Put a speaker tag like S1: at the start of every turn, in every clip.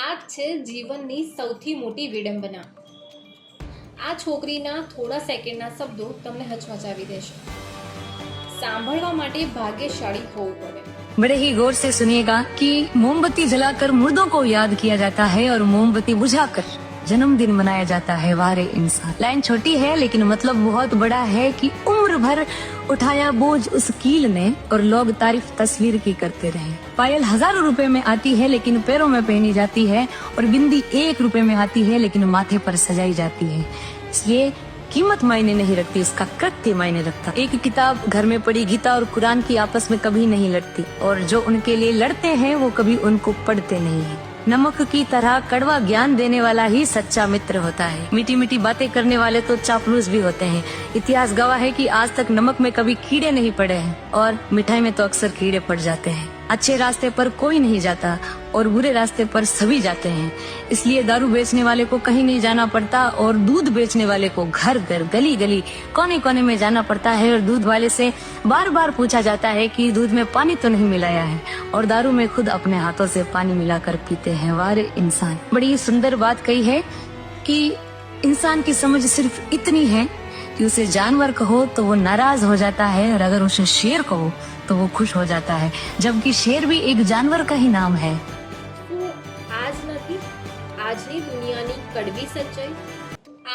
S1: આ છે જીવનની સૌથી મોટી વિડંબના. આ છોકરીના થોડા સેકન્ડના શબ્દો તમને હચમચાવી દેશે. સાંભળવા માટે ભાગ્યશાળી હોવું પડે.
S2: बड़े ही गौर से सुनिएगा कि मोमबत्ती जलाकर मुर्दों को याद किया जाता है और मोमबत्ती बुझाकर जन्मदिन मनाया जाता है. वारे इंसान. लाइन छोटी है लेकिन मतलब बहुत बड़ा है कि उम्र भर उठाया बोझ उस कील ने और लोग तारीफ तस्वीर की करते रहे. पायल हजारों रुपए में आती है लेकिन पैरों में पहनी जाती है और बिंदी 1 रुपए में आती है लेकिन माथे पर सजाई जाती है. इसलिए कीमत मायने नहीं रखती, उसका कृत्य मायने रखता. एक किताब घर में पड़ी गीता और कुरान की आपस में कभी नहीं लड़ती और जो उनके लिए लड़ते हैं वो कभी उनको पढ़ते नहीं है. नमक की तरह कड़वा ज्ञान देने वाला ही सच्चा मित्र होता है. मीठी मीठी बातें करने वाले तो चापलूस भी होते हैं. इतिहास गवाह है कि आज तक नमक में कभी कीड़े नहीं पड़े हैं और मिठाई में तो अक्सर कीड़े पड़ जाते हैं. अच्छे रास्ते पर कोई नहीं जाता और बुरे रास्ते पर सभी जाते हैं. इसलिए दारू बेचने वाले को कहीं नहीं जाना पड़ता और दूध बेचने वाले को घर घर गली गली कोने कोने में जाना पड़ता है और दूध वाले से बार बार पूछा जाता है कि दूध में पानी तो नहीं मिलाया है और दारू में खुद अपने हाथों से पानी मिलाकर पीते हैं. वारे इंसान. बड़ी सुंदर बात कही है कि इंसान की समझ सिर्फ इतनी है कि उसे जानवर कहो तो वो नाराज हो जाता है और अगर उसे शेर कहो तो वो खुश हो जाता है, जबकि शेर भी एक जानवर का ही नाम है.
S1: શું આજ નથી આજની દુનિયાની કડવી સચ્ચાઈ?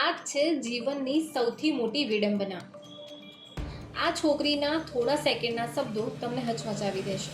S1: આ છે જીવનની સૌથી મોટી વિડંબના. આ છોકરીના થોડા સેકન્ડના શબ્દો તમને હચમચાવી દેશે.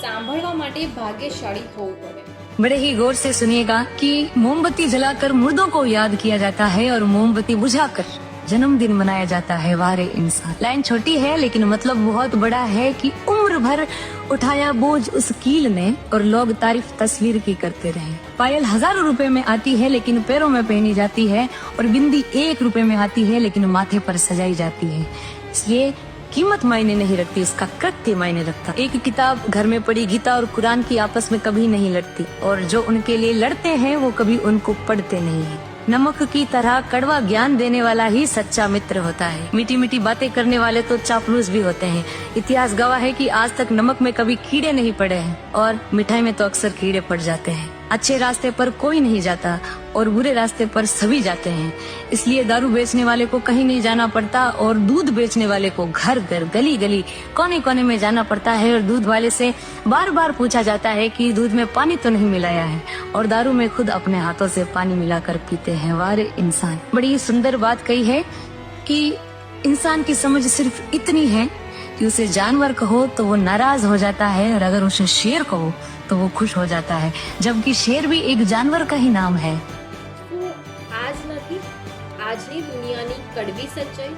S1: સાંભળવા માટે ભાગ્યશાળી હોવું પડે.
S2: बड़े ही गौर से सुनिएगा कि मोमबत्ती जलाकर मुर्दों को याद किया जाता है और मोमबत्ती बुझाकर जन्मदिन मनाया जाता है. वारे इंसान. लाइन छोटी है लेकिन मतलब बहुत बड़ा है कि उम्र भर उठाया बोझ उस कील ने और लोग तारीफ तस्वीर की करते रहे. पायल हजारों रुपए में आती है लेकिन पैरों में पहनी जाती है और बिंदी 1 रुपए में आती है लेकिन माथे पर सजाई जाती है. इसलिए कीमत मायने नहीं रखती, उसका कृत्य मायने रखता. एक किताब घर में पड़ी गीता और कुरान की आपस में कभी नहीं लड़ती और जो उनके लिए लड़ते हैं वो कभी उनको पढ़ते नहीं है. नमक की तरह कड़वा ज्ञान देने वाला ही सच्चा मित्र होता है. मीठी मीठी बातें करने वाले तो चापलूस भी होते हैं. इतिहास गवाह है कि आज तक नमक में कभी कीड़े नहीं पड़े हैं और मिठाई में तो अक्सर कीड़े पड़ जाते हैं. अच्छे रास्ते पर कोई नहीं जाता और बुरे रास्ते पर सभी जाते हैं. इसलिए दारू बेचने वाले को कहीं नहीं जाना पड़ता और दूध बेचने वाले को घर घर गली गली कोने कोने में जाना पड़ता है और दूध वाले से बार बार पूछा जाता है कि दूध में पानी तो नहीं मिलाया है और दारू में खुद अपने हाथों से पानी मिलाकर पीते हैं. वारे इंसान. बड़ी सुंदर बात कही है कि इंसान की समझ सिर्फ इतनी है कि उसे जानवर कहो तो वो नाराज हो जाता है और अगर उसे शेर कहो तो वो खुश हो जाता है, जबकि शेर भी एक जानवर का ही नाम है.
S1: શું આજ નથી આજની દુનિયાની કડવી સચ્ચાઈ?